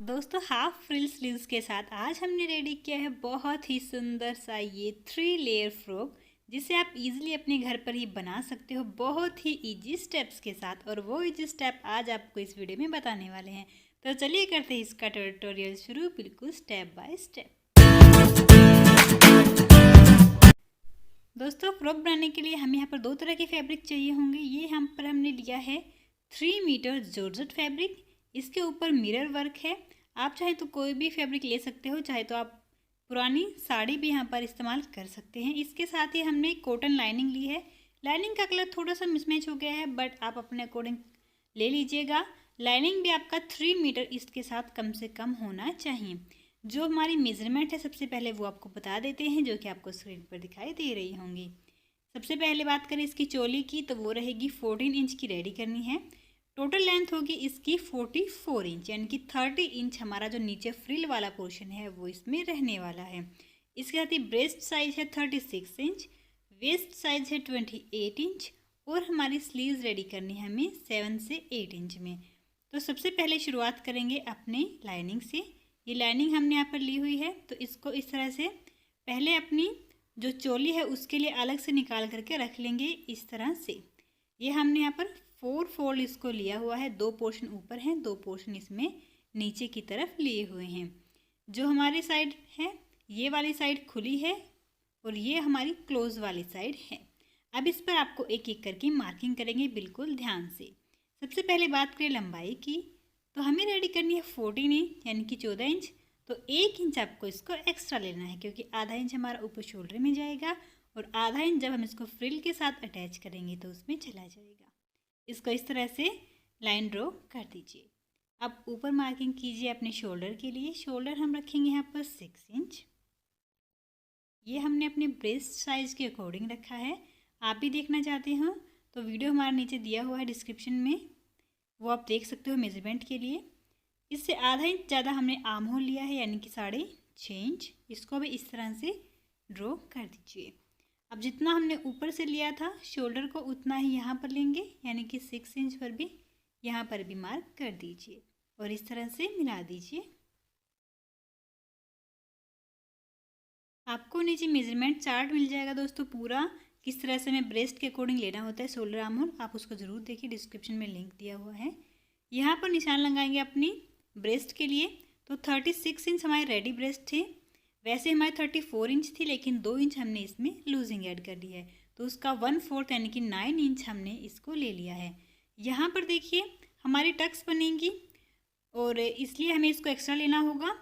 दोस्तों half frill sleeves के साथ आज हमने रेडी किया है बहुत ही सुंदर सा ये 3 लेयर फ्रॉक, जिसे आप इजीली अपने घर पर ही बना सकते हो बहुत ही इजी स्टेप्स के साथ। और वो इजी स्टेप आज आपको इस वीडियो में बताने वाले हैं। तो चलिए करते हैं इसका ट्यूटोरियल शुरू, बिल्कुल स्टेप बाय स्टेप। दोस्तों फ्रॉक बनाने के लिए हमें यहाँ पर 2 तरह के फैब्रिक चाहिए होंगे। ये यहाँ पर हमने लिया है 3 मीटर जॉर्जेट फैब्रिक। इसके ऊपर मिरर वर्क है। आप चाहे तो कोई भी फैब्रिक ले सकते हो, चाहे तो आप पुरानी साड़ी भी यहाँ पर इस्तेमाल कर सकते हैं। इसके साथ ही हमने कॉटन लाइनिंग ली है। लाइनिंग का कलर थोड़ा सा मिसमैच हो गया है, बट आप अपने अकॉर्डिंग ले लीजिएगा। लाइनिंग भी आपका 3 मीटर इसके साथ कम से कम होना चाहिए। जो हमारी मेजरमेंट है सबसे पहले वो आपको बता देते हैं, जो कि आपको स्क्रीन पर दिखाई दे रही होंगी। सबसे पहले बात करें इसकी चोली की, तो वो रहेगी 14 इंच की रेडी करनी है। टोटल लेंथ होगी इसकी 44 इंच, यानी कि 30 इंच हमारा जो नीचे फ्रिल वाला पोर्शन है वो इसमें रहने वाला है। इसके साथ ही ब्रेस्ट साइज है 36 इंच, वेस्ट साइज है 28 इंच, और हमारी स्लीव्स रेडी करनी है हमें 7 से 8 इंच में। तो सबसे पहले शुरुआत करेंगे अपने लाइनिंग से। ये लाइनिंग हमने यहाँ पर ली हुई है, तो इसको इस तरह से पहले अपनी जो चोली है उसके लिए अलग से निकाल करके रख लेंगे इस तरह से। ये हमने यहाँ पर 4 फोल्ड इसको लिया हुआ है। 2 पोर्शन ऊपर हैं, 2 पोर्शन इसमें नीचे की तरफ लिए हुए हैं। जो हमारी साइड है ये वाली साइड खुली है और ये हमारी क्लोज वाली साइड है। अब इस पर आपको एक एक करके मार्किंग करेंगे बिल्कुल ध्यान से। सबसे पहले बात करें लंबाई की, तो हमें रेडी करनी है 14 इंच यानी कि 14 इंच। तो 1 इंच आपको इसको एक्स्ट्रा लेना है, क्योंकि आधा इंच हमारा ऊपर शोल्डर में जाएगा और आधा इंच जब हम इसको फ्रिल के साथ अटैच करेंगे तो उसमें चला जाएगा। इसको इस तरह से लाइन ड्रॉ कर दीजिए। अब ऊपर मार्किंग कीजिए अपने शोल्डर के लिए। शोल्डर हम रखेंगे यहाँ पर 6 इंच। ये हमने अपने ब्रेस्ट साइज के अकॉर्डिंग रखा है। आप भी देखना चाहते हो तो वीडियो हमारे नीचे दिया हुआ है डिस्क्रिप्शन में, वो आप देख सकते हो मेजरमेंट के लिए। इससे आधा इंच ज़्यादा हमने आर्म होल लिया है, यानी कि 6.5 इंच। इसको भी इस तरह से ड्रॉ कर दीजिए। अब जितना हमने ऊपर से लिया था शोल्डर को उतना ही यहाँ पर लेंगे, यानी कि 6 इंच पर भी यहाँ पर भी मार्क कर दीजिए और इस तरह से मिला दीजिए। आपको नीचे मेजरमेंट चार्ट मिल जाएगा दोस्तों, पूरा किस तरह से हमें ब्रेस्ट के अकॉर्डिंग लेना होता है शोल्डर आर्म होल। आप उसको ज़रूर देखिए, डिस्क्रिप्शन में लिंक दिया हुआ है। यहाँ पर निशान लगाएंगे अपनी ब्रेस्ट के लिए। तो 36 इंच हमारी रेडी ब्रेस्ट थी, वैसे हमारी 34 इंच थी, लेकिन 2 इंच हमने इसमें लूजिंग ऐड कर दी है, तो उसका 1/4 यानी कि 9 इंच हमने इसको ले लिया है। यहाँ पर देखिए हमारी टक्स बनेंगी और इसलिए हमें इसको एक्स्ट्रा लेना होगा।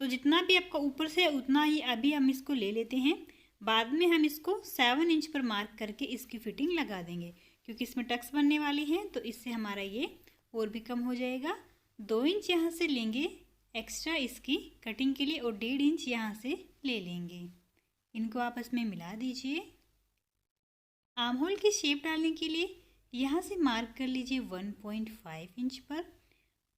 तो जितना भी आपका ऊपर से है उतना ही अभी हम इसको ले लेते हैं। बाद में हम इसको 7 इंच पर मार्क करके इसकी फिटिंग लगा देंगे, क्योंकि इसमें टक्स बनने वाली हैं, तो इससे हमारा ये और भी कम हो जाएगा। 2 इंच यहाँ से लेंगे एक्स्ट्रा इसकी कटिंग के लिए और 1.5 इंच यहाँ से ले लेंगे। इनको आपस में मिला दीजिए। आर्म होल की शेप डालने के लिए यहाँ से मार्क कर लीजिए 1.5 इंच पर,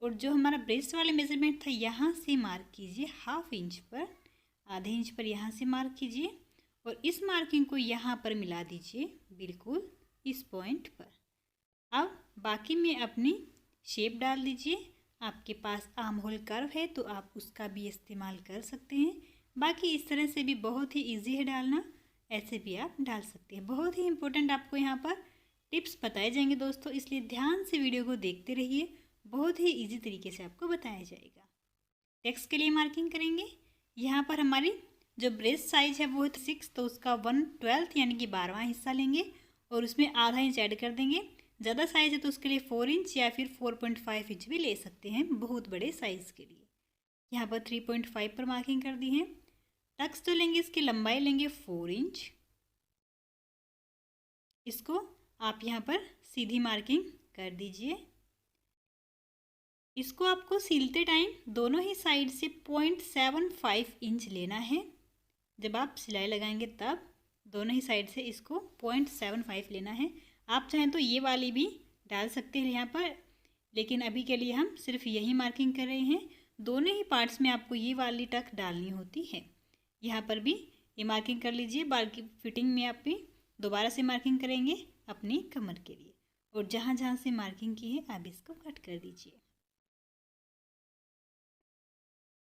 और जो हमारा ब्रेस्ट वाले मेजरमेंट था यहाँ से मार्क कीजिए 1/2 इंच पर। आधे इंच पर यहाँ से मार्क कीजिए और इस मार्किंग को यहाँ पर मिला दीजिए बिल्कुल इस पॉइंट पर। अब बाकी में अपनी शेप डाल दीजिए। आपके पास आर्म होल कर्व है तो आप उसका भी इस्तेमाल कर सकते हैं। बाकी इस तरह से भी बहुत ही इजी है डालना, ऐसे भी आप डाल सकते हैं। बहुत ही इंपॉर्टेंट आपको यहाँ पर टिप्स बताए जाएंगे दोस्तों, इसलिए ध्यान से वीडियो को देखते रहिए। बहुत ही इजी तरीके से आपको बताया जाएगा। टेक्स्ट के लिए मार्किंग करेंगे। यहाँ पर हमारी जो ब्रेस्ट साइज है वो है 6, तो उसका 1/12 यानी कि 12वां हिस्सा लेंगे और उसमें आधा इंच ऐड कर देंगे। ज़्यादा साइज़ है तो उसके लिए 4 इंच या फिर 4.5 इंच भी ले सकते हैं बहुत बड़े साइज़ के लिए। यहाँ पर 3.5 पर मार्किंग कर दी है। टक्स तो लेंगे, इसकी लंबाई लेंगे 4 इंच। इसको आप यहाँ पर सीधी मार्किंग कर दीजिए। इसको आपको सिलते टाइम दोनों ही साइड से 0.75 इंच लेना है। जब आप सिलाई लगाएंगे तब दोनों ही साइड से इसको 0.75 लेना है। आप चाहें तो ये वाली भी डाल सकते हैं यहाँ पर, लेकिन अभी के लिए हम सिर्फ यही मार्किंग कर रहे हैं। दोनों ही पार्ट्स में आपको ये वाली टक डालनी होती है। यहाँ पर भी ये मार्किंग कर लीजिए। बाकी फिटिंग में आप भी दोबारा से मार्किंग करेंगे अपनी कमर के लिए, और जहाँ जहाँ से मार्किंग की है आप इसको कट कर दीजिए।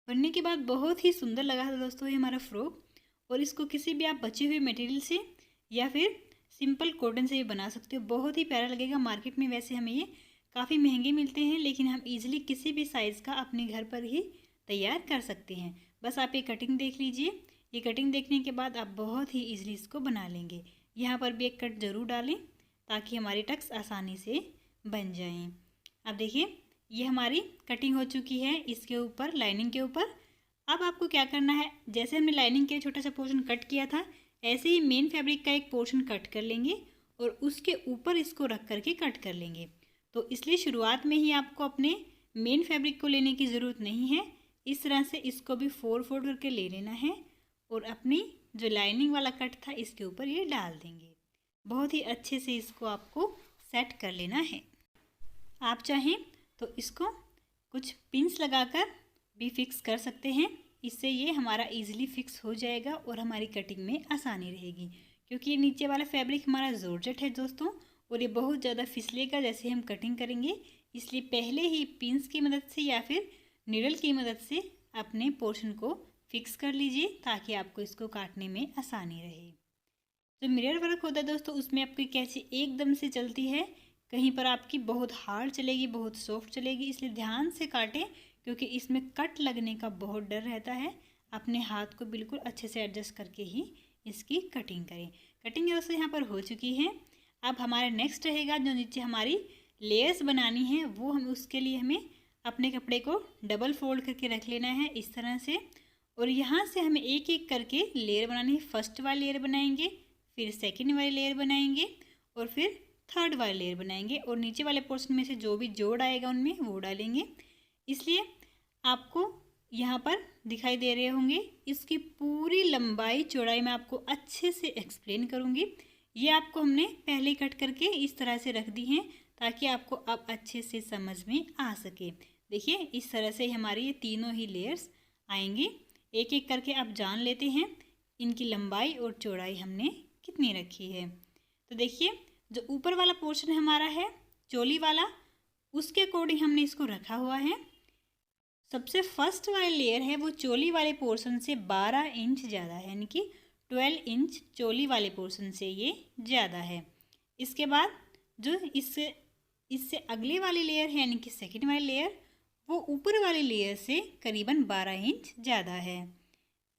बनने के बाद बहुत ही सुंदर लगा था दोस्तों ये हमारा फ्रॉक। और इसको किसी भी आप बचे हुए मटेरियल से या फिर सिंपल कॉटन से भी बना सकते हो, बहुत ही प्यारा लगेगा। मार्केट में वैसे हमें ये काफ़ी महंगे मिलते हैं, लेकिन हम इजीली किसी भी साइज़ का अपने घर पर ही तैयार कर सकते हैं। बस आप ये कटिंग देख लीजिए। ये कटिंग देखने के बाद आप बहुत ही ईजिली इसको बना लेंगे। यहाँ पर भी एक कट ज़रूर डालें ताकि हमारी टक्स आसानी से बन जाएं। अब देखिए ये हमारी कटिंग हो चुकी है इसके ऊपर, लाइनिंग के ऊपर। अब आपको क्या करना है, जैसे हमने लाइनिंग के छोटा सा पोर्शन कट किया था, ऐसे ही मेन फैब्रिक का एक पोर्शन कट कर लेंगे और उसके ऊपर इसको रख करके कट कर लेंगे। तो इसलिए शुरुआत में ही आपको अपने मेन फैब्रिक को लेने की ज़रूरत नहीं है। इस तरह से इसको भी फोल्ड करके ले लेना है और अपनी जो लाइनिंग वाला कट था इसके ऊपर ये डाल देंगे। बहुत ही अच्छे से इसको आपको सेट कर लेना है। आप चाहें तो इसको कुछ पिंस लगाकर भी फिक्स कर सकते हैं, इससे ये हमारा इजीली फिक्स हो जाएगा और हमारी कटिंग में आसानी रहेगी। क्योंकि ये नीचे वाला फैब्रिक हमारा जॉर्जेट है दोस्तों, और ये बहुत ज़्यादा फिसलेगा जैसे हम कटिंग करेंगे, इसलिए पहले ही पिंस की मदद से या फिर नीडल की मदद से अपने पोर्शन को फिक्स कर लीजिए ताकि आपको इसको काटने में आसानी रहे। जो मिरर वर्क होता है दोस्तों, उसमें आपकी कैंची एकदम से चलती है, कहीं पर आपकी बहुत हार्ड चलेगी, बहुत सॉफ्ट चलेगी, इसलिए ध्यान से काटें क्योंकि इसमें कट लगने का बहुत डर रहता है। अपने हाथ को बिल्कुल अच्छे से एडजस्ट करके ही इसकी कटिंग करें। कटिंग दोस्तों यहाँ पर हो चुकी है। अब हमारा नेक्स्ट रहेगा जो नीचे हमारी लेयर्स बनानी है, वो हम उसके लिए हमें अपने कपड़े को डबल फोल्ड करके रख लेना है इस तरह से। और यहाँ से हमें एक एक करके लेयर बनानी है। फर्स्ट वाली लेयर बनाएंगे, फिर सेकेंड वाली लेयर बनाएंगे और फिर थर्ड वाली लेयर बनाएंगे, और नीचे वाले पोर्शन में से जो भी जोड़ आएगा उनमें वो डालेंगे। इसलिए आपको यहाँ पर दिखाई दे रहे होंगे इसकी पूरी लंबाई चौड़ाई मैं आपको अच्छे से एक्सप्लेन करूँगी। ये आपको हमने पहले कट करके इस तरह से रख दी हैं ताकि आपको अब अच्छे से समझ में आ सके। देखिए इस तरह से हमारी ये तीनों ही लेयर्स आएंगी। एक एक करके आप जान लेते हैं इनकी लंबाई और चौड़ाई हमने कितनी रखी है। तो देखिए जो ऊपर वाला पोर्शन हमारा है चोली वाला, उसके अकॉर्डिंग हमने इसको रखा हुआ है। सबसे फर्स्ट वाली लेयर है वो चोली वाले पोर्शन से 12 इंच ज़्यादा है, यानी कि 12 इंच चोली वाले पोर्शन से ये ज़्यादा है। इसके बाद जो इससे अगली वाली लेयर है यानी कि सेकेंड वाली लेयर, वो ऊपर वाली लेयर से करीबन 12 इंच ज़्यादा है,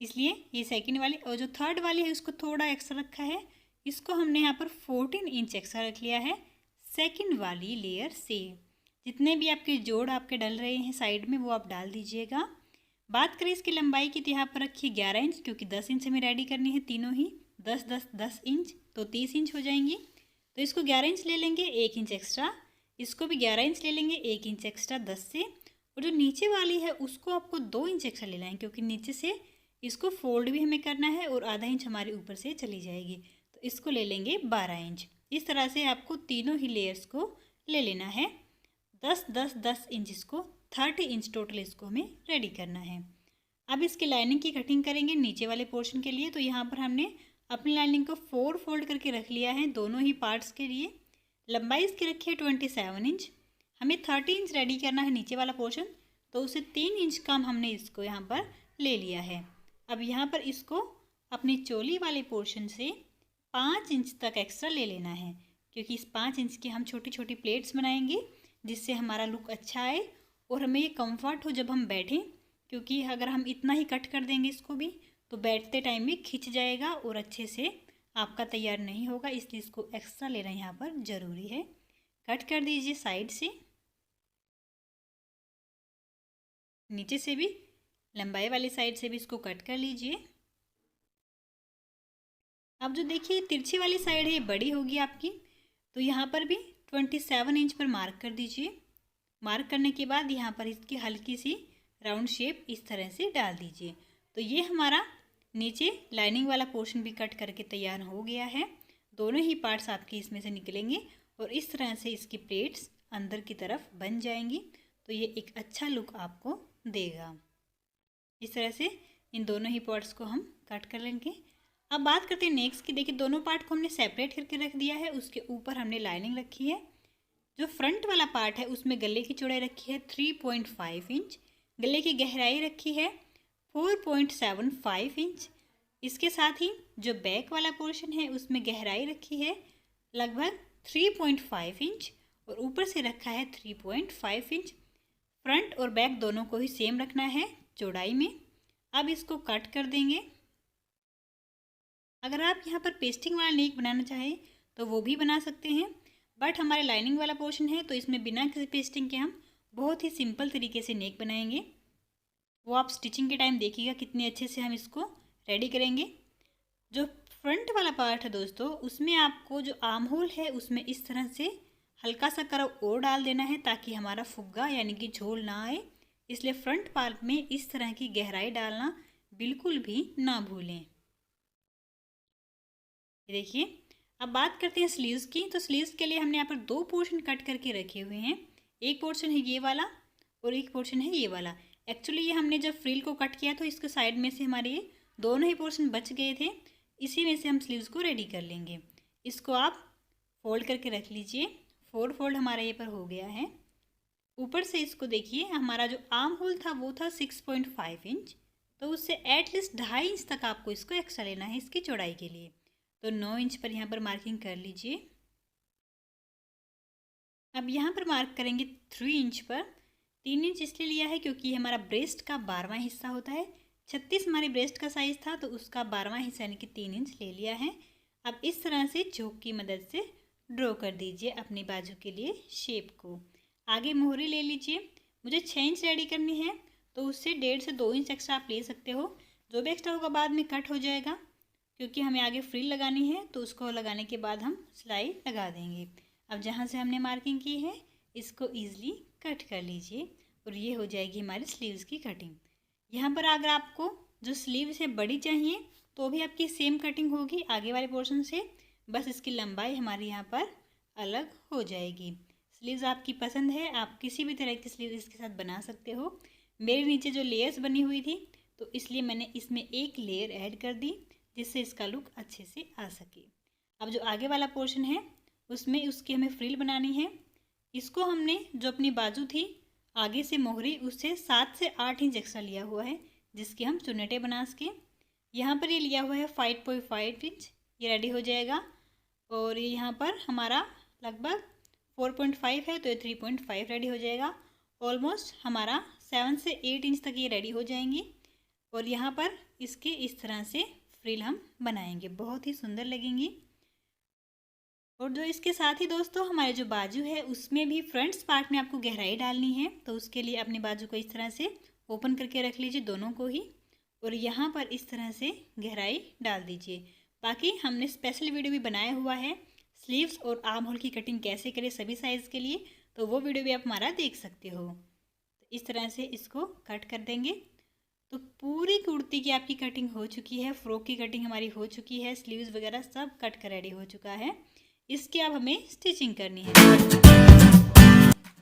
इसलिए ये सेकेंड वाली। और जो थर्ड वाली है उसको थोड़ा एक्स्ट्रा रखा है, इसको हमने यहाँ पर 14 इंच एक्स्ट्रा रख लिया है सेकेंड वाली लेयर से। जितने भी आपके जोड़ आपके डल रहे हैं साइड में वो आप डाल दीजिएगा। बात करें इसकी लंबाई की तो यहाँ पर रखिए 11 इंच, क्योंकि 10 इंच हमें रेडी करनी है तीनों ही, 10 10 10 इंच तो 30 इंच हो जाएंगी। तो इसको 11 इंच ले लेंगे, 1 इंच एक्स्ट्रा, इसको भी 11 इंच ले लेंगे, 1 इंच एक्स्ट्रा 10 से। और जो नीचे वाली है उसको आपको 2 इंच एक्स्ट्रा लेना है, क्योंकि नीचे से इसको फोल्ड भी हमें करना है और आधा इंच हमारे ऊपर से चली जाएगी, तो इसको ले लेंगे 12 इंच। इस तरह से आपको तीनों ही लेयर्स को ले लेना है 10 10 10 इंच, इसको 30 इंच टोटल इसको हमें रेडी करना है। अब इसकी लाइनिंग की कटिंग करेंगे नीचे वाले पोर्शन के लिए। तो यहाँ पर हमने अपनी लाइनिंग को 4 फोल्ड करके रख लिया है दोनों ही पार्ट्स के लिए। लंबाई इसकी रखी है 27 इंच। हमें 30 इंच रेडी करना है नीचे वाला पोर्शन, तो उसे 3 इंच कम हमने इसको यहाँ पर ले लिया है। अब यहाँ पर इसको अपनी चोली वाले पोर्शन से 5 इंच तक एक्स्ट्रा ले लेना है, क्योंकि इस 5 इंच की हम छोटी छोटी प्लेट्स बनाएंगे जिससे हमारा लुक अच्छा आए और हमें ये कंफर्ट हो जब हम बैठें। क्योंकि अगर हम इतना ही कट कर देंगे इसको भी तो बैठते टाइम में खिंच जाएगा और अच्छे से आपका तैयार नहीं होगा, इसलिए इसको एक्स्ट्रा लेना यहाँ पर ज़रूरी है। कट कर दीजिए साइड से, नीचे से भी लंबाई वाली साइड से भी इसको कट कर लीजिए। अब जो देखिए तिरछी वाली साइड है ये बड़ी होगी आपकी, तो यहाँ पर भी 27 इंच पर मार्क कर दीजिए। मार्क करने के बाद यहाँ पर इसकी हल्की सी राउंड शेप इस तरह से डाल दीजिए। तो ये हमारा नीचे लाइनिंग वाला पोर्शन भी कट करके तैयार हो गया है। दोनों ही पार्ट्स आपके इसमें से निकलेंगे और इस तरह से इसकी प्लेट्स अंदर की तरफ बन जाएंगी, तो ये एक अच्छा लुक आपको देगा। इस तरह से इन दोनों ही पार्ट्स को हम कट कर लेंगे। अब बात करते हैं नेक्स्ट की। देखिए दोनों पार्ट को हमने सेपरेट करके रख दिया है, उसके ऊपर हमने लाइनिंग रखी है। जो फ्रंट वाला पार्ट है उसमें गले की चौड़ाई रखी है 3.5 इंच, गले की गहराई रखी है 4.75 इंच। इसके साथ ही जो बैक वाला पोर्शन है उसमें गहराई रखी है लगभग 3.5 इंच और ऊपर से रखा है 3.5 इंच। फ्रंट और बैक दोनों को ही सेम रखना है चौड़ाई में। अब इसको कट कर देंगे। अगर आप यहाँ पर पेस्टिंग वाला नेक बनाना चाहें तो वो भी बना सकते हैं, बट हमारे लाइनिंग वाला पोर्शन है तो इसमें बिना किसी पेस्टिंग के हम बहुत ही सिंपल तरीके से नेक बनाएंगे। वो आप स्टिचिंग के टाइम देखिएगा कितने अच्छे से हम इसको रेडी करेंगे। जो फ्रंट वाला पार्ट है दोस्तों, उसमें आपको जो आर्म होल है उसमें इस तरह से हल्का सा कर्व और डाल देना है ताकि हमारा फुग्गा यानी कि झोल ना आए। इसलिए फ्रंट पार्ट में इस तरह की गहराई डालना बिल्कुल भी ना भूलें। देखिए, अब बात करते हैं स्लीव्स की। तो स्लीव्स के लिए हमने यहाँ पर दो पोर्शन कट करके रखे हुए हैं। एक पोर्शन है ये वाला और एक पोर्शन है ये वाला। एक्चुअली ये हमने जब फ्रिल को कट किया तो इसके साइड में से हमारे ये दोनों ही पोर्शन बच गए थे, इसी में से हम स्लीव्स को रेडी कर लेंगे। इसको आप फोल्ड करके रख लीजिए। 4 फोल्ड हमारा ये पर हो गया है। ऊपर से इसको देखिए, हमारा जो आर्म होल था वो था 6.5 इंच, तो उससे एटलीस्ट 2.5 इंच तक आपको इसको एक्स्ट्रा लेना है इसकी चौड़ाई के लिए। तो 9 इंच पर यहाँ पर मार्किंग कर लीजिए। अब यहाँ पर मार्क करेंगे 3 इंच पर। 3 इंच इसलिए लिया है क्योंकि हमारा ब्रेस्ट का 12वां हिस्सा होता है। 36 हमारे ब्रेस्ट का साइज़ था तो उसका 12वां हिस्सा यानी कि 3 इंच ले लिया है। अब इस तरह से चौक की मदद से ड्रॉ कर दीजिए अपनी बाजू के लिए शेप को। आगे मोहरी ले लीजिए। मुझे 6 इंच रेडी करनी है तो उससे 1.5 से 2 इंच एक्स्ट्रा आप ले सकते हो। जो भी एक्स्ट्रा होगा बाद में कट हो जाएगा, क्योंकि हमें आगे फ्रिल लगानी है तो उसको लगाने के बाद हम सिलाई लगा देंगे। अब जहाँ से हमने मार्किंग की है इसको ईज़िली कट कर लीजिए और ये हो जाएगी हमारी स्लीव्स की कटिंग। यहाँ पर अगर आपको जो स्लीव से बड़ी चाहिए तो भी आपकी सेम कटिंग होगी आगे वाले पोर्शन से, बस इसकी लंबाई हमारी यहाँ पर अलग हो जाएगी। स्लीव्स आपकी पसंद है, आप किसी भी तरह की स्लीव इसके साथ बना सकते हो। मेरे नीचे जो लेयर्स बनी हुई थी तो इसलिए मैंने इसमें एक लेयर ऐड कर दी जिससे इसका लुक अच्छे से आ सके। अब जो आगे वाला पोर्शन है उसमें उसकी हमें फ्रिल बनानी है। इसको हमने जो अपनी बाजू थी आगे से मोहरी उससे 7 से 8 इंच एक्स्ट्रा लिया हुआ है जिसके हम चुन्नटे बना सके। यहाँ पर ये लिया हुआ है 5.5 इंच, ये रेडी हो जाएगा। और ये यहाँ पर हमारा लगभग 4.5 है तो ये 3.5 रेडी हो जाएगा। ऑलमोस्ट हमारा 7 से 8 इंच तक ये रेडी हो जाएंगी। और यहाँ पर इसके इस तरह से फ्रिल हम बनाएंगे, बहुत ही सुंदर लगेंगी। और जो इसके साथ ही दोस्तों हमारे जो बाजू है उसमें भी फ्रंट्स पार्ट में आपको गहराई डालनी है, तो उसके लिए अपने बाजू को इस तरह से ओपन करके रख लीजिए दोनों को ही, और यहाँ पर इस तरह से गहराई डाल दीजिए। बाकी हमने स्पेशल वीडियो भी बनाया हुआ है स्लीव्स और आर्म होल की कटिंग कैसे करें सभी साइज़ के लिए, तो वो वीडियो भी आप हमारा देख सकते हो। तो इस तरह से इसको कट कर देंगे। तो पूरी कुर्ती की आपकी कटिंग हो चुकी है, फ्रॉक की कटिंग हमारी हो चुकी है, स्लीव्स वगैरह सब कट कर रेडी हो चुका है। इसकी अब हमें स्टिचिंग करनी है।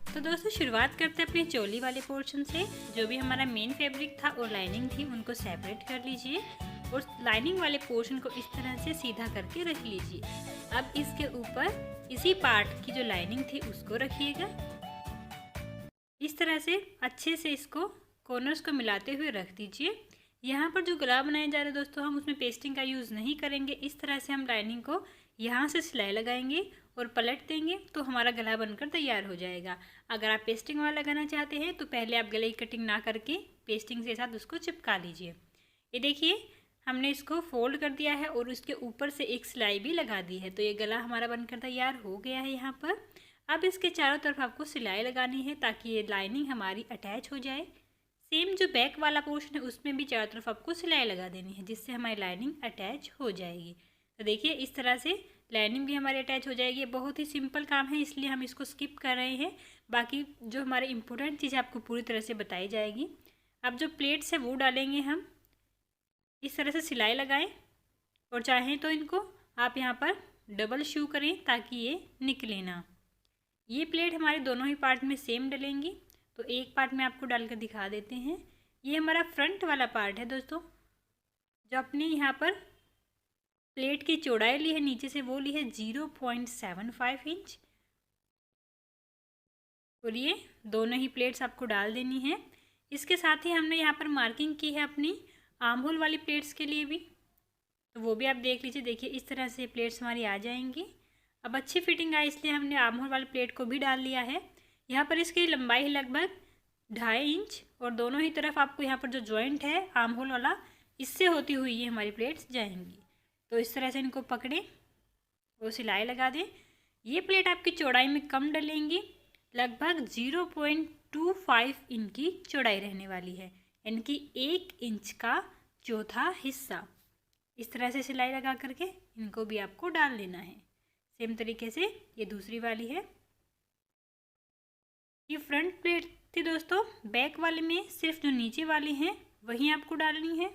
तो दोस्तों शुरुआत करते हैं अपने चोली वाले पोर्शन से। जो भी हमारा मेन फैब्रिक था और लाइनिंग थी उनको सेपरेट कर लीजिए और लाइनिंग वाले पोर्शन को इस तरह से सीधा करके रख लीजिए। अब इसके ऊपर इसी पार्ट की जो लाइनिंग थी उसको रखिएगा। इस तरह से अच्छे से इसको कॉर्नर्स को मिलाते हुए रख दीजिए। यहाँ पर जो गला बनाया जा रहा है दोस्तों हम उसमें पेस्टिंग का यूज़ नहीं करेंगे। इस तरह से हम लाइनिंग को यहाँ से सिलाई लगाएंगे और पलट देंगे तो हमारा गला बनकर तैयार हो जाएगा। अगर आप पेस्टिंग वाला लगाना चाहते हैं तो पहले आप गले की कटिंग ना करके पेस्टिंग के साथ उसको चिपका लीजिए। ये देखिए हमने इसको फोल्ड कर दिया है और उसके ऊपर से एक सिलाई भी लगा दी है, तो ये गला हमारा बनकर तैयार हो गया है। यहाँ पर अब इसके चारों तरफ आपको सिलाई लगानी है ताकि ये लाइनिंग हमारी अटैच हो जाए। सेम जो बैक वाला पोर्शन है उसमें भी चारों तरफ आपको सिलाई लगा देनी है जिससे हमारी लाइनिंग अटैच हो जाएगी। तो देखिए इस तरह से लाइनिंग भी हमारी अटैच हो जाएगी। बहुत ही सिंपल काम है इसलिए हम इसको स्किप कर रहे हैं, बाकी जो हमारे इंपॉर्टेंट चीज़ आपको पूरी तरह से बताई जाएगी। अब जो प्लेट्स है वो डालेंगे हम। इस तरह से सिलाई लगाएं और चाहें तो इनको आप यहाँ पर डबल शू करें ताकि ये निकले ना। ये प्लेट हमारे दोनों ही पार्ट में सेम डलेंगी, तो एक पार्ट में आपको डाल कर दिखा देते हैं। ये हमारा फ्रंट वाला पार्ट है दोस्तों, जो अपने यहाँ पर प्लेट की चौड़ाई ली है नीचे से वो ली है 0.75 इंच, और ये दोनों ही प्लेट्स आपको डाल देनी है। इसके साथ ही हमने यहाँ पर मार्किंग की है अपनी आर्म होल वाली प्लेट्स के लिए भी, तो वो भी आप देख लीजिए। देखिए इस तरह से प्लेट्स हमारी आ जाएंगी। अब अच्छी फिटिंग आए इसलिए हमने आर्म होल वाली प्लेट को भी डाल लिया है। यहाँ पर इसकी लंबाई है लगभग 2.5 इंच और दोनों ही तरफ आपको यहाँ पर जो जॉइंट है आर्म होल वाला, इससे होती हुई ये हमारी प्लेट्स जाएंगी। तो इस तरह से इनको पकड़ें और सिलाई लगा दें। ये प्लेट आपकी चौड़ाई में कम डलेंगी, लगभग 0.25 इंच की चौड़ाई रहने वाली है, यानी कि 1 इंच का चौथा हिस्सा। इस तरह से सिलाई लगा करके इनको भी आपको डाल लेना है। सेम तरीके से ये दूसरी वाली है। ये फ्रंट प्लेट थी दोस्तों। बैक वाले में सिर्फ जो नीचे वाली हैं वही आपको डालनी है।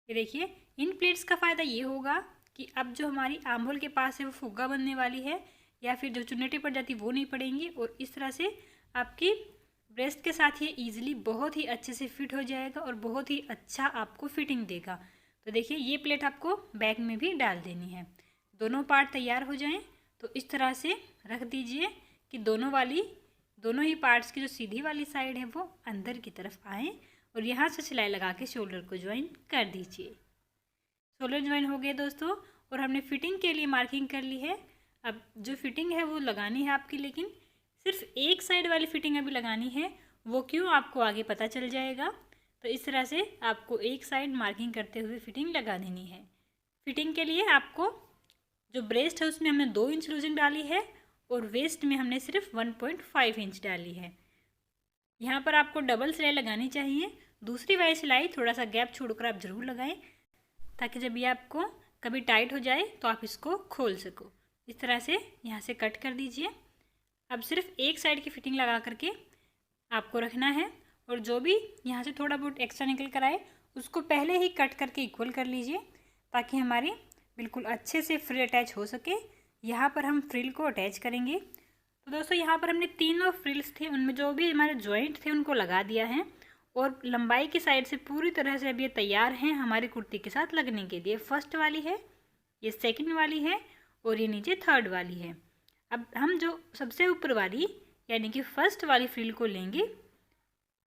ये देखिए इन प्लेट्स का फ़ायदा ये होगा कि अब जो हमारी आर्म होल के पास है वो फुग्गा बनने वाली है या फिर जो चुन्नटी पड़ जाती वो नहीं पड़ेंगी, और इस तरह से आपकी ब्रेस्ट के साथ ये ईजिली बहुत ही अच्छे से फिट हो जाएगा और बहुत ही अच्छा आपको फिटिंग देगा। तो देखिए ये प्लेट आपको बैक में भी डाल देनी है। दोनों पार्ट तैयार हो जाएं तो इस तरह से रख दीजिए कि दोनों ही पार्ट्स की जो सीधी वाली साइड है वो अंदर की तरफ आए और यहाँ से सिलाई लगा के शोल्डर को ज्वाइन कर दीजिए। शोल्डर ज्वाइन हो गए दोस्तों और हमने फिटिंग के लिए मार्किंग कर ली है। अब जो फिटिंग है वो लगानी है आपकी, लेकिन सिर्फ एक साइड वाली फिटिंग अभी लगानी है। वो क्यों आपको आगे पता चल जाएगा। तो इस तरह से आपको एक साइड मार्किंग करते हुए फिटिंग लगा देनी है। फिटिंग के लिए आपको जो ब्रेस्ट है उसमें हमने 2 इंच लूजिंग डाली है और वेस्ट में हमने सिर्फ 1.5 इंच डाली है। यहाँ पर आपको डबल सिलाई लगानी चाहिए। दूसरी वाली सिलाई थोड़ा सा गैप छोड़कर आप ज़रूर लगाएं, ताकि जब ये आपको कभी टाइट हो जाए तो आप इसको खोल सको। इस तरह से यहाँ से कट कर दीजिए। अब सिर्फ एक साइड की फिटिंग लगा करके आपको रखना है और जो भी यहाँ से थोड़ा बहुत एक्स्ट्रा निकल कर आए उसको पहले ही कट करके इक्वल कर लीजिए, ताकि हमारी बिल्कुल अच्छे से फ्रिल अटैच हो सके। यहाँ पर हम फ्रिल को अटैच करेंगे। तो दोस्तों यहाँ पर हमने तीनों फ्रिल्स थे उनमें जो भी हमारे जॉइंट थे उनको लगा दिया है और लंबाई की साइड से पूरी तरह से अब ये तैयार हैं हमारी कुर्ती के साथ लगने के लिए। फर्स्ट वाली है, ये सेकंड वाली है और ये नीचे थर्ड वाली है। अब हम जो सबसे ऊपर वाली यानी कि फर्स्ट वाली फ्रिल को लेंगे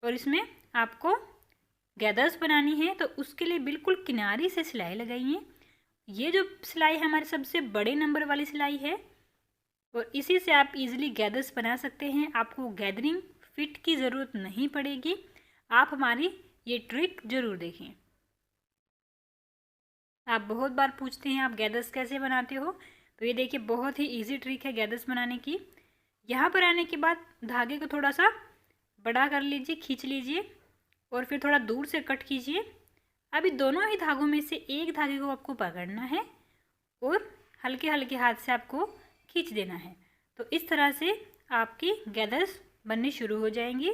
और इसमें आपको गैदर्स बनानी है, तो उसके लिए बिल्कुल किनारी से सिलाई लगाइए। ये जो सिलाई हमारे सबसे बड़े नंबर वाली सिलाई है और इसी से आप इजीली गैदर्स बना सकते हैं। आपको गैदरिंग फिट की ज़रूरत नहीं पड़ेगी। आप हमारी ये ट्रिक ज़रूर देखें। आप बहुत बार पूछते हैं आप गैदर्स कैसे बनाते हो, तो ये देखिए बहुत ही इजी ट्रिक है गैदर्स बनाने की। यहाँ पर आने के बाद धागे को थोड़ा सा बड़ा कर लीजिए, खींच लीजिए और फिर थोड़ा दूर से कट कीजिए। अभी दोनों ही धागों में से एक धागे को आपको पकड़ना है और हल्के हल्के हाथ से आपको खींच देना है। तो इस तरह से आपकी गैदर्स बननी शुरू हो जाएंगी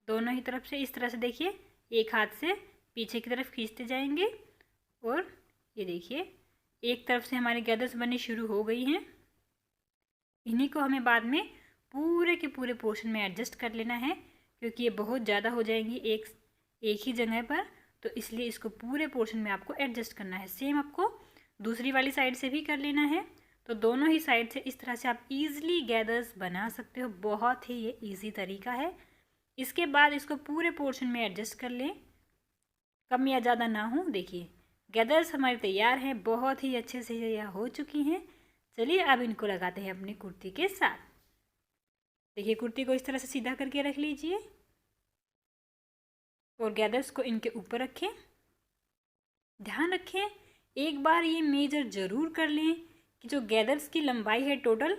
दोनों ही तरफ से। इस तरह से देखिए एक हाथ से पीछे की तरफ खींचते जाएंगे और ये देखिए एक तरफ से हमारी गैदर्स बननी शुरू हो गई हैं। इन्हीं को हमें बाद में पूरे के पूरे पोर्शन में एडजस्ट कर लेना है, क्योंकि ये बहुत ज़्यादा हो जाएंगी एक ही जगह पर, तो इसलिए इसको पूरे पोर्शन में आपको एडजस्ट करना है। सेम आपको दूसरी वाली साइड से भी कर लेना है। तो दोनों ही साइड से इस तरह से आप इजीली गैदर्स बना सकते हो। बहुत ही ये इजी तरीका है। इसके बाद इसको पूरे पोर्शन में एडजस्ट कर लें, कम या ज़्यादा ना हो। देखिए गैदर्स हमारे तैयार हैं, बहुत ही अच्छे से यह हो चुकी हैं। चलिए अब इनको लगाते हैं अपनी कुर्ती के साथ। देखिए कुर्ती को इस तरह से सीधा करके रख लीजिए और गैदर्स को इनके ऊपर रखें। ध्यान रखें एक बार ये मेजर ज़रूर कर लें कि जो गैदर्स की लंबाई है टोटल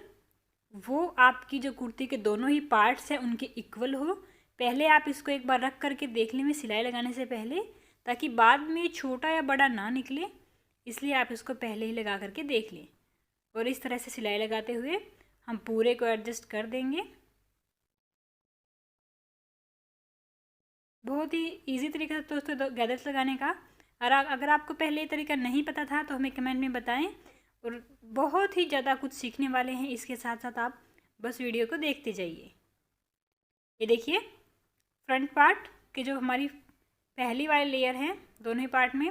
वो आपकी जो कुर्ती के दोनों ही पार्ट्स हैं उनके इक्वल हो। पहले आप इसको एक बार रख करके देख लें सिलाई लगाने से पहले, ताकि बाद में छोटा या बड़ा ना निकले, इसलिए आप इसको पहले ही लगा करके देख लें। और इस तरह से सिलाई लगाते हुए हम पूरे को एडजस्ट कर देंगे। बहुत ही इजी तरीका दोस्तों गैदर्स लगाने का। और अगर आपको पहले ये तरीका नहीं पता था तो हमें कमेंट में बताएं। और बहुत ही ज़्यादा कुछ सीखने वाले हैं इसके साथ साथ, आप बस वीडियो को देखते जाइए। ये देखिए फ्रंट पार्ट के जो हमारी पहली वाली लेयर है दोनों ही पार्ट में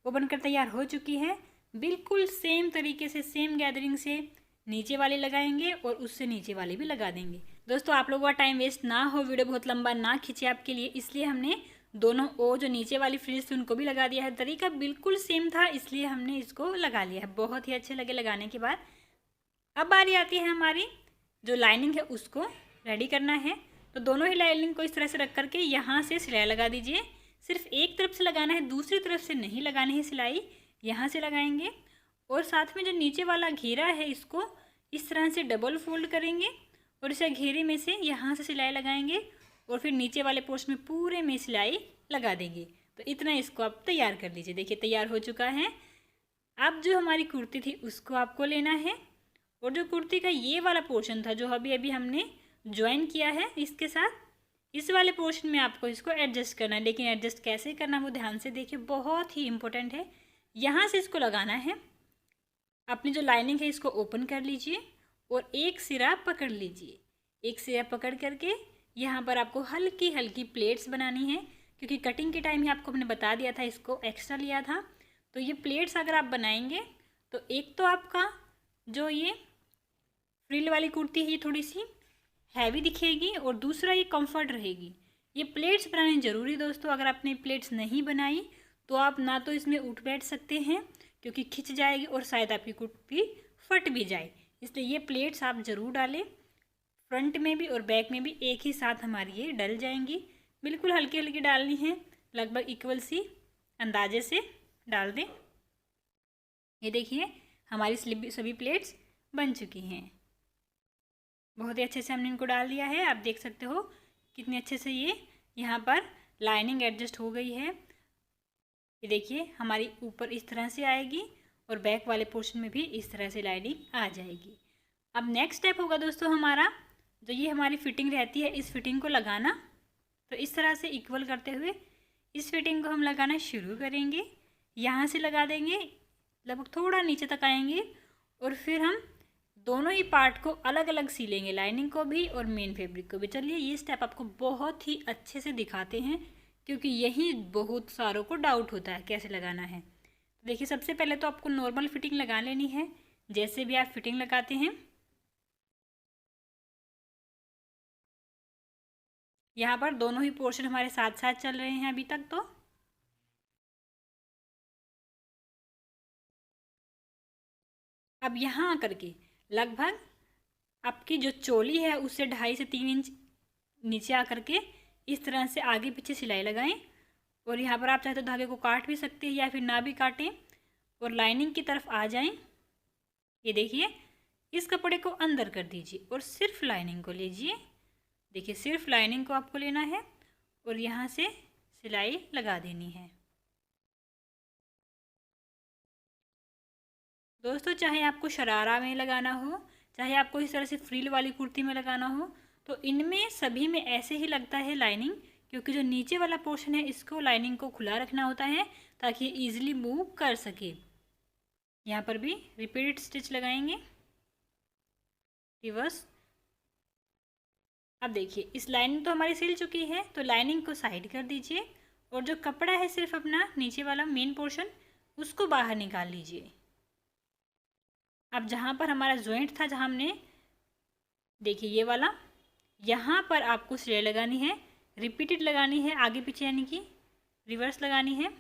वो बनकर तैयार हो चुकी है। बिल्कुल सेम तरीके से सेम गैदरिंग से नीचे वाली लगाएंगे और उससे नीचे वाली भी लगा देंगे। दोस्तों आप लोगों का टाइम वेस्ट ना हो, वीडियो बहुत लंबा ना खींचे आपके लिए, इसलिए हमने दोनों वो जो नीचे वाली फ्रिल्स थी उनको भी लगा दिया है। तरीका बिल्कुल सेम था, इसलिए हमने इसको लगा लिया है। बहुत ही अच्छे लगे लगाने के बाद। अब बारी आती है हमारी जो लाइनिंग है उसको रेडी करना है। तो दोनों ही लाइनिंग को इस तरह से रख करके यहाँ से सिलाई लगा दीजिए। सिर्फ एक तरफ से लगाना है, दूसरी तरफ से नहीं लगानी है सिलाई, यहाँ से लगाएंगे। और साथ में जो नीचे वाला घेरा है इसको इस तरह से डबल फोल्ड करेंगे और इसे घेरे में से यहाँ से सिलाई लगाएंगे और फिर नीचे वाले पोर्शन में पूरे में सिलाई लगा देंगे। तो इतना इसको आप तैयार कर लीजिए। देखिए तैयार हो चुका है। अब जो हमारी कुर्ती थी उसको आपको लेना है और जो कुर्ती का ये वाला पोर्शन था जो अभी अभी हमने ज्वाइन किया है इसके साथ, इस वाले पोर्शन में आपको इसको एडजस्ट करना है। लेकिन एडजस्ट कैसे करना वो ध्यान से देखिए, बहुत ही इंपॉर्टेंट है। यहाँ से इसको लगाना है। अपनी जो लाइनिंग है इसको ओपन कर लीजिए और एक सिरा पकड़ लीजिए। एक सिरा पकड़ करके यहाँ पर आपको हल्की हल्की प्लेट्स बनानी है, क्योंकि कटिंग के टाइम ही आपको हमने बता दिया था इसको एक्स्ट्रा लिया था। तो ये प्लेट्स अगर आप बनाएंगे तो एक तो आपका जो ये फ्रिल वाली कुर्ती है ये थोड़ी सी हैवी दिखेगी और दूसरा ये कंफर्ट रहेगी। ये प्लेट्स बनानी ज़रूरी दोस्तों। अगर आपने प्लेट्स नहीं बनाई तो आप ना तो इसमें उठ बैठ सकते हैं क्योंकि खिंच जाएगी और शायद आपकी कुर्ती फट भी जाए, इसलिए ये प्लेट्स आप ज़रूर डालें। फ्रंट में भी और बैक में भी एक ही साथ हमारी ये डल जाएंगी। बिल्कुल हल्की हल्की डालनी है, लगभग इक्वल सी अंदाजे से डाल दें। ये देखिए हमारी सभी प्लेट्स बन चुकी हैं। बहुत ही अच्छे से हमने इनको डाल दिया है। आप देख सकते हो कितने अच्छे से ये यहाँ पर लाइनिंग एडजस्ट हो गई है। ये देखिए हमारी ऊपर इस तरह से आएगी और बैक वाले पोर्शन में भी इस तरह से लाइनिंग आ जाएगी। अब नेक्स्ट स्टेप होगा दोस्तों हमारा जो ये हमारी फिटिंग रहती है इस फिटिंग को लगाना। तो इस तरह से इक्वल करते हुए इस फिटिंग को हम लगाना शुरू करेंगे। यहाँ से लगा देंगे, लगभग थोड़ा नीचे तक आएंगे और फिर हम दोनों ही पार्ट को अलग अलग सिलेंगे, लाइनिंग को भी और मेन फैब्रिक को भी। चलिए ये स्टेप आपको बहुत ही अच्छे से दिखाते हैं, क्योंकि यही बहुत सारों को डाउट होता है कैसे लगाना है। तो देखिए सबसे पहले तो आपको नॉर्मल फिटिंग लगा लेनी है, जैसे भी आप फिटिंग लगाते हैं। यहाँ पर दोनों ही पोर्शन हमारे साथ साथ चल रहे हैं अभी तक। तो अब यहाँ आकर के लगभग आपकी जो चोली है उससे 2.5 से 3 इंच नीचे आकर के इस तरह से आगे पीछे सिलाई लगाएं। और यहाँ पर आप चाहे तो धागे को काट भी सकते हैं या फिर ना भी काटें और लाइनिंग की तरफ आ जाएं। ये देखिए इस कपड़े को अंदर कर दीजिए और सिर्फ लाइनिंग को लीजिए। देखिए सिर्फ लाइनिंग को आपको लेना है और यहाँ से सिलाई लगा देनी है। दोस्तों चाहे आपको शरारा में लगाना हो, चाहे आपको इस तरह से फ्रिल वाली कुर्ती में लगाना हो, तो इनमें सभी में ऐसे ही लगता है लाइनिंग, क्योंकि जो नीचे वाला पोर्शन है इसको लाइनिंग को खुला रखना होता है ताकि ये ईजिली मूव कर सके। यहाँ पर भी रिपीटेड स्टिच लगाएंगे रिवर्स। अब देखिए इस लाइनिंग तो हमारी सिल चुकी है, तो लाइनिंग को साइड कर दीजिए और जो कपड़ा है सिर्फ अपना नीचे वाला मेन पोर्शन उसको बाहर निकाल लीजिए। अब जहाँ पर हमारा जॉइंट था, जहाँ हमने देखिए ये वाला, यहाँ पर आपको सिलाई लगानी है, रिपीटेड लगानी है, आगे पीछे यानी कि रिवर्स लगानी है।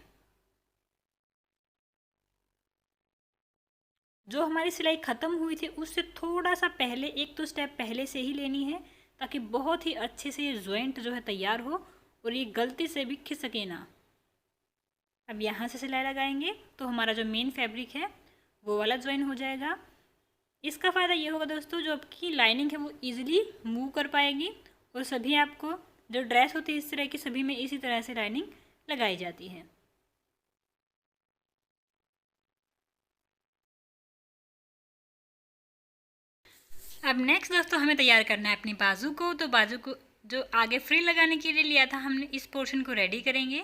जो हमारी सिलाई ख़त्म हुई थी उससे थोड़ा सा पहले, एक तो स्टेप पहले से ही लेनी है ताकि बहुत ही अच्छे से ये जॉइंट जो है तैयार हो और ये गलती से भी खिंच सके ना। अब यहाँ से सिलाई लगाएंगे तो हमारा जो मेन फैब्रिक है वो वाला ज्वाइन हो जाएगा। इसका फ़ायदा ये होगा दोस्तों, जो आपकी लाइनिंग है वो इजीली मूव कर पाएगी और सभी आपको जो ड्रेस होती है इस तरह की सभी में इसी तरह से लाइनिंग लगाई जाती है। अब नेक्स्ट दोस्तों हमें तैयार करना है अपनी बाजू को। तो बाजू को जो आगे फ्रिल लगाने के लिए लिया था हमने, इस पोर्शन को रेडी करेंगे।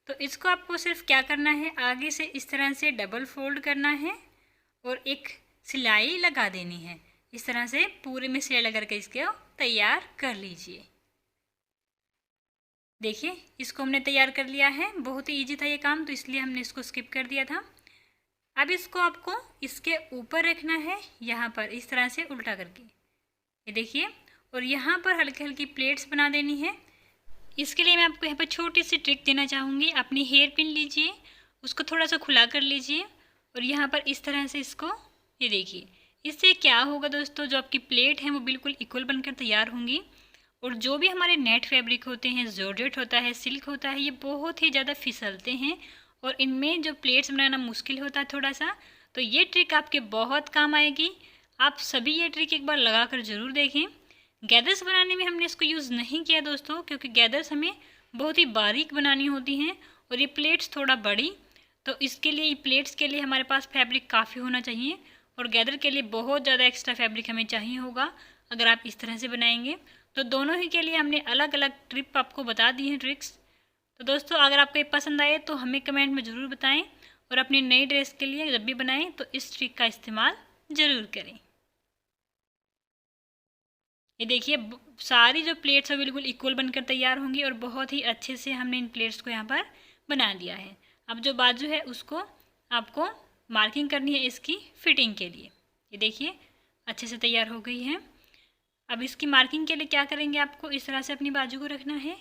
तो इसको आपको सिर्फ क्या करना है, आगे से इस तरह से डबल फोल्ड करना है और एक सिलाई लगा देनी है। इस तरह से पूरे में सिलाई लगा करके इसको तैयार कर लीजिए। देखिए इसको हमने तैयार कर लिया है। बहुत ही ईजी था ये काम, तो इसलिए हमने इसको स्किप कर दिया था। अब इसको आपको इसके ऊपर रखना है, यहाँ पर इस तरह से उल्टा करके, ये देखिए। और यहाँ पर हल्की हल्की प्लेट्स बना देनी है। इसके लिए मैं आपको यहाँ पर छोटी सी ट्रिक देना चाहूँगी। अपनी हेयर पिन लीजिए, उसको थोड़ा सा खुला कर लीजिए और यहाँ पर इस तरह से इसको, ये देखिए, इससे क्या होगा दोस्तों, जो आपकी प्लेट है वो बिल्कुल इक्वल बनकर तैयार होंगी। और जो भी हमारे नेट फैब्रिक होते हैं, जॉर्जेट होता है, सिल्क होता है, ये बहुत ही ज़्यादा फिसलते हैं और इनमें जो प्लेट्स बनाना मुश्किल होता है थोड़ा सा। तो ये ट्रिक आपके बहुत काम आएगी। आप सभी ये ट्रिक एक बार लगा कर ज़रूर देखें। गैदर्स बनाने में हमने इसको यूज़ नहीं किया दोस्तों, क्योंकि गैदर्स हमें बहुत ही बारीक बनानी होती हैं और ये प्लेट्स थोड़ा बड़ी, तो इसके लिए प्लेट्स के लिए हमारे पास फैब्रिक काफ़ी होना चाहिए और गैदर के लिए बहुत ज़्यादा एक्स्ट्रा फैब्रिक हमें चाहिए होगा अगर आप इस तरह से बनाएंगे। तो दोनों ही के लिए हमने अलग अलग ट्रिप आपको बता दी हैं, ट्रिक्स। तो दोस्तों अगर आपको ये पसंद आए तो हमें कमेंट में ज़रूर बताएं और अपनी नई ड्रेस के लिए जब भी बनाएं तो इस ट्रिक का इस्तेमाल ज़रूर करें। ये देखिए, सारी जो प्लेट्स है बिल्कुल इक्वल बनकर तैयार होंगी और बहुत ही अच्छे से हमने इन प्लेट्स को यहाँ पर बना दिया है। अब जो बाजू है उसको आपको मार्किंग करनी है इसकी फिटिंग के लिए। ये देखिए अच्छे से तैयार हो गई है। अब इसकी मार्किंग के लिए क्या करेंगे, आपको इस तरह से अपनी बाजू को रखना है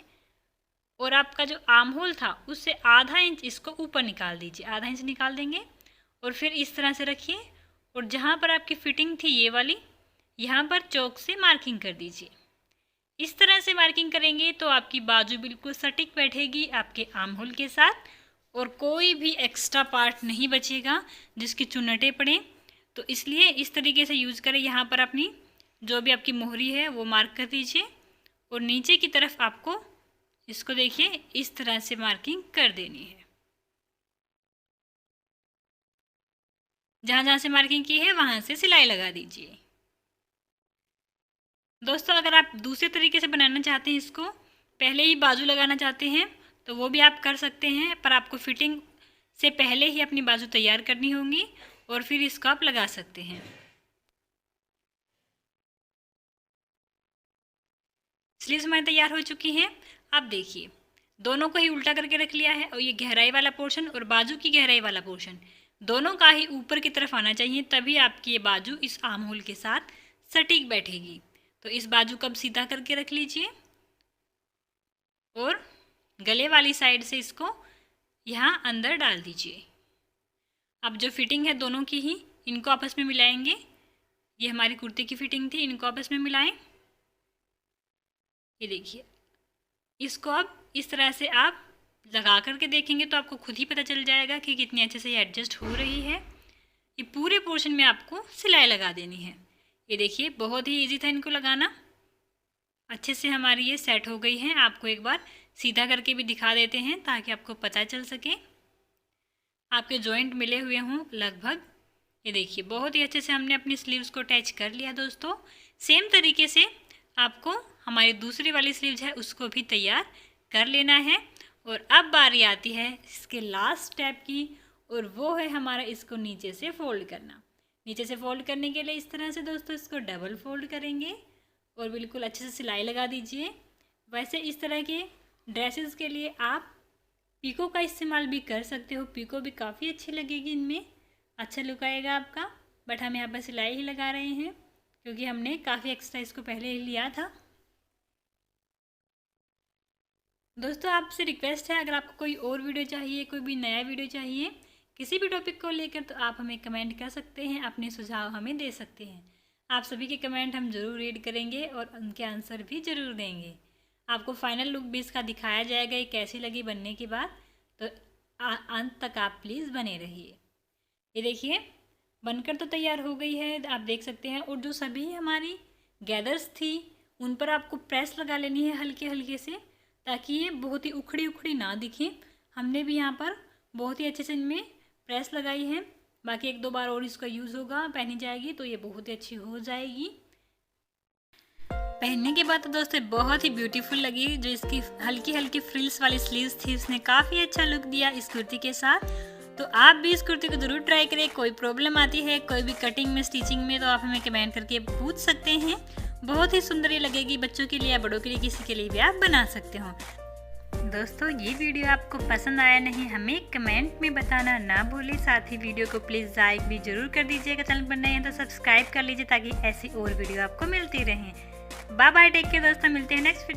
और आपका जो आर्म होल था उससे आधा इंच इसको ऊपर निकाल दीजिए, आधा इंच निकाल देंगे और फिर इस तरह से रखिए और जहाँ पर आपकी फिटिंग थी ये वाली, यहाँ पर चौक से मार्किंग कर दीजिए। इस तरह से मार्किंग करेंगे तो आपकी बाजू बिल्कुल सटीक बैठेगी आपके आर्म होल के साथ और कोई भी एक्स्ट्रा पार्ट नहीं बचेगा जिसकी चुन्नटें पड़े। तो इसलिए इस तरीके से यूज़ करें। यहाँ पर अपनी जो भी आपकी मोहरी है वो मार्क कर दीजिए और नीचे की तरफ आपको इसको देखिए इस तरह से मार्किंग कर देनी है। जहाँ जहाँ से मार्किंग की है वहाँ से सिलाई लगा दीजिए। दोस्तों अगर आप दूसरे तरीके से बनाना चाहते हैं, इसको पहले ही बाजू लगाना चाहते हैं तो वो भी आप कर सकते हैं, पर आपको फिटिंग से पहले ही अपनी बाजू तैयार करनी होगी और फिर इसको आप लगा सकते हैं। स्लीव्स हमारी तैयार हो चुकी हैं। अब देखिए दोनों को ही उल्टा करके रख लिया है और ये गहराई वाला पोर्शन और बाजू की गहराई वाला पोर्शन दोनों का ही ऊपर की तरफ आना चाहिए, तभी आपकी ये बाजू इस आर्म होल के साथ सटीक बैठेगी। तो इस बाजू को अब सीधा करके रख लीजिए और गले वाली साइड से इसको यहाँ अंदर डाल दीजिए। अब जो फिटिंग है दोनों की ही, इनको आपस में मिलाएंगे। ये हमारी कुर्ते की फिटिंग थी, इनको आपस में मिलाएं। ये देखिए, इसको अब इस तरह से आप लगा करके देखेंगे तो आपको खुद ही पता चल जाएगा कि कितनी अच्छे से ये एडजस्ट हो रही है। ये पूरे पोर्शन में आपको सिलाई लगा देनी है। ये देखिए बहुत ही इजी था इनको लगाना। अच्छे से हमारी ये सेट हो गई है। आपको एक बार सीधा करके भी दिखा देते हैं ताकि आपको पता चल सके, आपके जॉइंट मिले हुए हों लगभग। ये देखिए बहुत ही अच्छे से हमने अपनी स्लीव्स को अटैच कर लिया। दोस्तों सेम तरीके से आपको हमारी दूसरी वाली स्लीव्स है उसको भी तैयार कर लेना है। और अब बारी आती है इसके लास्ट स्टेप की, और वो है हमारा इसको नीचे से फोल्ड करना। नीचे से फोल्ड करने के लिए इस तरह से दोस्तों इसको डबल फोल्ड करेंगे और बिल्कुल अच्छे से सिलाई लगा दीजिए। वैसे इस तरह के ड्रेसेस के लिए आप पीको का इस्तेमाल भी कर सकते हो, पीको भी काफ़ी अच्छी लगेगी, इनमें अच्छा लुक आएगा आपका। बट हम यहाँ पर सिलाई ही लगा रहे हैं क्योंकि हमने काफ़ी एक्स्ट्रा इसको पहले ही लिया था। दोस्तों आपसे रिक्वेस्ट है, अगर आपको कोई और वीडियो चाहिए, कोई भी नया वीडियो चाहिए किसी भी टॉपिक को लेकर, तो आप हमें कमेंट कर सकते हैं, अपने सुझाव हमें दे सकते हैं। आप सभी के कमेंट हम ज़रूर रीड करेंगे और उनके आंसर भी ज़रूर देंगे। आपको फाइनल लुक भी इसका दिखाया जाएगा ये कैसी लगी बनने के बाद, तो अंत तक आप प्लीज़ बने रहिए। ये देखिए बनकर तो तैयार हो गई है, आप देख सकते हैं। और जो सभी हमारी गैदर्स थी उन पर आपको प्रेस लगा लेनी है हल्के हल्के से, ताकि ये बहुत ही उखड़ी उखड़ी ना दिखे। हमने भी यहाँ पर बहुत ही अच्छे से इनमें प्रेस लगाई है। बाकी एक दो बार और इसका यूज़ होगा, पहनी जाएगी तो ये बहुत ही अच्छी हो जाएगी। पहनने के बाद तो दोस्तों बहुत ही ब्यूटीफुल लगी। जो इसकी हल्की हल्की फ्रिल्स वाली स्लीव्स थी उसने काफ़ी अच्छा लुक दिया इस कुर्ती के साथ। तो आप भी इस कुर्ती को ज़रूर ट्राई करें। कोई प्रॉब्लम आती है कोई भी कटिंग में, स्टिचिंग में, तो आप हमें कमेंट करके पूछ सकते हैं। बहुत ही सुंदर ये लगेगी, बच्चों के लिए या बड़ों के लिए, किसी के लिए भी आप बना सकते हो। दोस्तों ये वीडियो आपको पसंद आया नहीं हमें कमेंट में बताना ना भूलें। साथ ही वीडियो को प्लीज़ लाइक भी जरूर कर दीजिएगा। चैनल पर नए हैं तो सब्सक्राइब कर लीजिए ताकि ऐसी और वीडियो आपको मिलती रहें। बाय बाय, टेक केयर दोस्तों, मिलते हैं नेक्स्ट वीडियो।